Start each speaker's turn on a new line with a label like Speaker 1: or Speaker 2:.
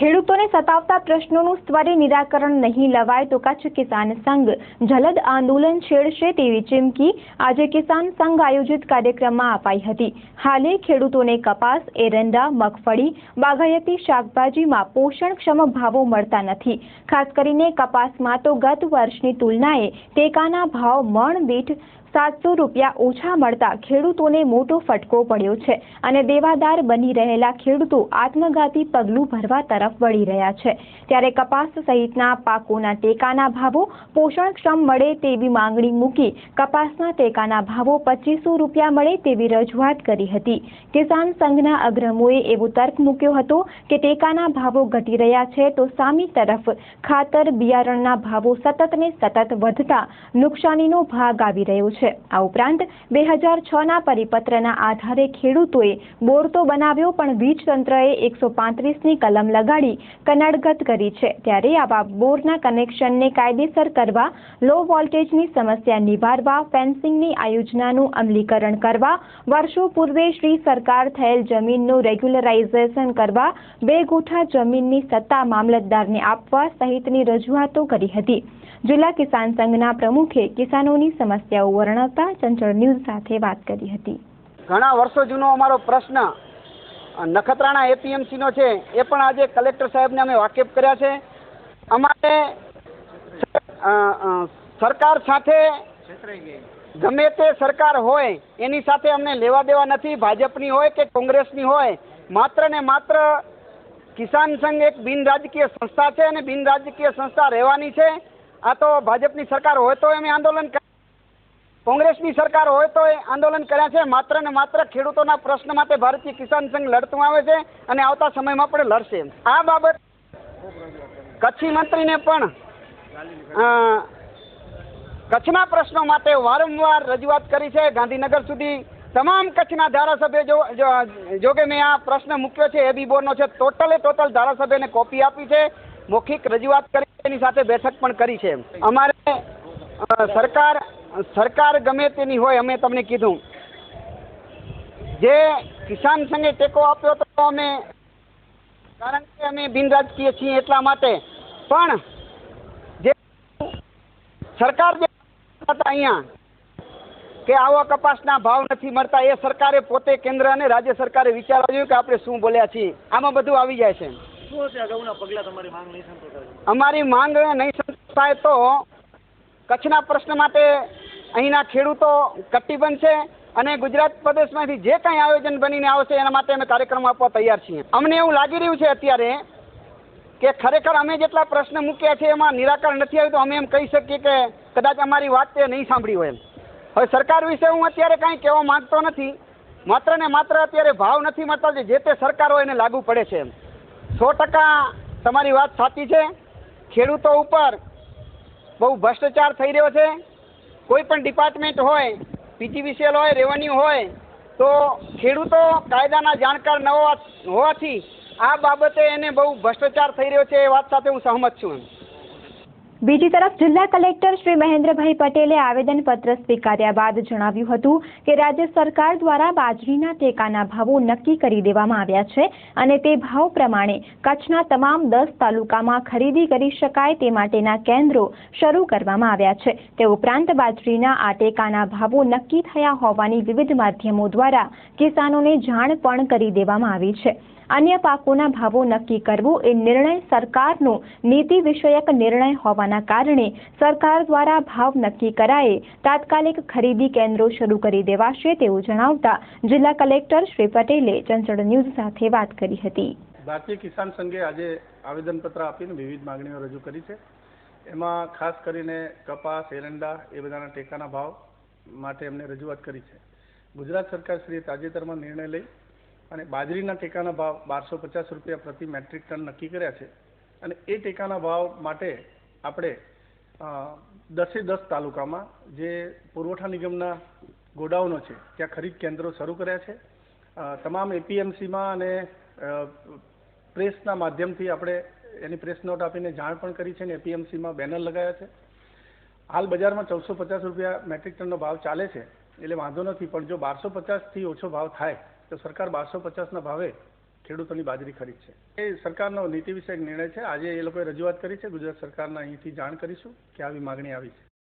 Speaker 1: ખેડૂતોને સતાવતા પ્રશ્નોનું ત્વરે નિરાકરણ નહીં લવાય તો કચ્છ કિસાન સંઘ જલદ આંદોલન છેડશે તેવી ચીમકી આજે કિસાન સંઘ આયોજિત કાર્યક્રમમાં અપાઈ હતી। હાલે ખેડૂતોને કપાસ, એરંડા, મગફળી, બાગાયતી શાકભાજીમાં પોષણક્ષમ ભાવો મળતા નથી। ખાસ કરીને કપાસમાં તો ગત વર્ષની તુલનાએ ટેકાના ભાવ મણ દીઠ 700 રૂપિયા ઓછા મળતા ખેડૂતોને મોટો ફટકો પડ્યો છે અને દેવાદાર બની રહેલા ખેડૂતો આત્મઘાતી પગલું ભરવા તરફ વળી રહ્યા છે। ત્યારે કપાસ સહિતના પાકોના ટેકાના ભાવો પોષણક્ષમ મળે તેવી માંગણી મૂકી કપાસના ટેકાના ભાવો 2500 રૂપિયા મળે તેવી રજૂઆત કરી હતી। કિસાન સંઘના અગ્રણીઓએ એવો તર્ક મૂક્યો હતો કે ટેકાના ભાવો ઘટી રહ્યા છે તો સામી તરફ ખાતર બિયારણના ભાવો સતત ને સતત વધતા નુકસાનીનો ભાગ આવી રહ્યો છે। આ ઉપરાંત 2006ના પરિપત્રના આધારે ખેડૂતોએ બોર તો બનાવ્યો પણ વીજ તંત્રએ 135ની કલમ લગાડી કનડગત કરી છે। ત્યારે આવા બોરના કનેક્શનને કાયદેસર કરવા, લો વોલ્ટેજની સમસ્યા નિવારવા, ફેન્સિંગની આ યોજનાનું અમલીકરણ કરવા, વર્ષો પૂર્વે શ્રી સરકાર થયેલ જમીનનું રેગ્યુલરાઇઝેશન કરવા, 2 ગુઠા જમીનની સત્તા મામલતદારને આપવા સહિતની રજૂઆતો કરી હતી। જિલ્લા કિસાન સંઘના પ્રમુખે કિસાનોની સમસ્યાઓ વર્ણવતા ચંચળ ન્યૂઝ સાથે વાત કરી હતી।
Speaker 2: ઘણા વર્ષો જૂનો અમારો પ્રશ્ન નખત્રાણા એપીએમસી નો છે, એ પણ આજે કલેક્ટર સાહેબને અમે વાકેફ કર્યા છે। અમારે સરકાર સાથે ગમે તે સરકાર હોય એની સાથે અમને લેવા દેવા નથી, ભાજપની હોય કે કોંગ્રેસની હોય। માત્ર ને માત્ર કિસાન સંઘ એક બિન રાજકીય સંસ્થા છે અને બિન રાજકીય સંસ્થા રહેવાની છે। આ તો ભાજપની સરકાર હોય તો અમે આંદોલન, કોંગ્રેસની સરકાર હોય તો આંદોલન કર્યા છે। માત્ર ને માત્ર ખેડૂતોના પ્રશ્ન માટે ભારતીય કિસાન સંઘ લડતું આવે છે અને આવતા સમયમાં પણ લડશે। આ બાબત કચ્છી મંત્રીને પણ કચ્છના પ્રશ્નો માટે વારંવાર રજૂઆત કરી છે। ગાંધીનગર સુધી તમામ કચ્છના ધારાસભ્ય જોકે મેં આ પ્રશ્ન મૂક્યો છે એ બી બોર્ડનો છે, ટોટલ ધારાસભ્યને કોપી આપી છે, મૌખિક રજૂઆત કરી, એની સાથે બેઠક પણ કરી છે। અમારે સરકાર ગમે તેની હોય, અમે તમને કીધું જે કિસાન સંઘે ટેકો આપ્યો તો અમે, કારણ કે અમે બિન રાજકીય છીએ એટલા માટે, પણ જે સરકાર જે અહીંયા કે આવા કપાસના ભાવ નથી મળતા, એ સરકારે પોતે કેન્દ્ર અને રાજ્ય સરકારે વિચારવા જોઈએ કે આપણે શું બોલ્યા છીએ। આમાં બધું આવી જાય છે। અમારી માંગ નહીં સંતોષાય તો કચ્છના પ્રશ્ન માટે અહીંના ખેડૂતો કટિબદ્ધ છે અને ગુજરાત પ્રદેશમાંથી જે કંઈ આયોજન બનીને આવશે એના માટે અમે કાર્યક્રમ આપવા તૈયાર છીએ। અમને એવું લાગી રહ્યું છે અત્યારે કે ખરેખર અમે જેટલા પ્રશ્ન મૂક્યા છે એમાં નિરાકરણ નથી આવ્યું, તો અમે એમ કહી શકીએ કે કદાચ અમારી વાત તે નહીં સાંભળી હોય। હવે સરકાર વિશે હું અત્યારે કાંઈ કહેવા માંગતો નથી, માત્ર ને માત્ર અત્યારે ભાવ નથી મળતા, જે તે સરકાર હોય એને લાગુ પડે છે। 100% તમારી વાત સાચી છે। ખેડૂતો ઉપર બહુ ભ્રષ્ટાચાર થઈ રહ્યો છે। કોઈ પણ ડિપાર્ટમેન્ટ હોય, પીજીવીસીએલ હોય, રેવન્યુ હોય, તો ખેડૂતો કાયદાના જાણકાર ન હોવાથી આ બાબતે એને બહુ ભ્રષ્ટાચાર થઈ રહ્યો છે, એ વાત સાથે હું સહમત છું।
Speaker 1: બીજી તરફ જિલ્લા કલેક્ટર શ્રી મહેન્દ્રભાઈ પટેલે આવેદનપત્ર સ્વીકાર્યા બાદ જણાવ્યું હતું કે રાજ્ય સરકાર દ્વારા બાજરીના ટેકાના ભાવો નક્કી કરી દેવામાં આવ્યા છે અને તે ભાવ પ્રમાણે કચ્છના તમામ 10 તાલુકામાં ખરીદી કરી શકાય તે માટેના કેન્દ્રો શરૂ કરવામાં આવ્યા છે। તે ઉપરાંત બાજરીના આ ટેકાના ભાવો નક્કી થયા હોવાની વિવિધ માધ્યમો દ્વારા કિસાનોને જાણ પણ કરી દેવામાં આવી છે। અન્ય પાકોના ભાવો નક્કી કરવો એ નિર્ણય સરકારનો નીતિ વિષયક નિર્ણય હોવાના કારણે સરકાર દ્વારા ભાવ નક્કી કરાયે તાત્કાલિક ખરીદી કેન્દ્રો શરૂ કરી દેવાશે તેવું જણાવતા જિલ્લા કલેક્ટર શ્રી પટેલે ચંચળ ન્યૂઝ સાથે વાત કરી હતી।
Speaker 3: ભારતીય કિસાન સંઘે આજે આવેદનપત્ર આપીને વિવિધ માંગણીઓ રજૂ કરી છે। એમાં ખાસ કરીને કપાસ, એરંડા એ બધાના ટેકાના ભાવ માટે એમને રજૂઆત કરી છે। ગુજરાત સરકારશ્રીએ તાજેતરમાં નિર્ણય લઈ અને બાજરીના ટેકાના ભાવ 1250 રૂપિયા પ્રતિ મેટ્રિક ટન નક્કી કર્યા છે અને એ ટેકાના ભાવ માટે આપણે 10 તાલુકામાં જે પુરવઠા નિગમના ગોડાઉનો છે ત્યાં ખરીદ કેન્દ્રો શરૂ કર્યા છે। તમામ એપીએમસીમાં અને પ્રેસના માધ્યમથી આપણે એની પ્રેસ નોટ આપીને જાણ પણ કરી છે અને એપીએમસીમાં બેનર લગાવ્યા છે। હાલ બજારમાં 1450 રૂપિયા મેટ્રિક ટનનો ભાવ ચાલે છે, એટલે વાંધો નથી, પણ જો 1250થી ઓછો ભાવ થાય તો સરકાર 1250ના ભાવે ખેડૂતોની બાજરી ખરીદ છે. એ સરકારનો નીતિ વિષયક નિર્ણય છે. આજે એ લોકોએ રજૂઆત કરી છે. ગુજરાત સરકારને અહીંથી જાણ કરીશું કે આવી માગણી આવી છે.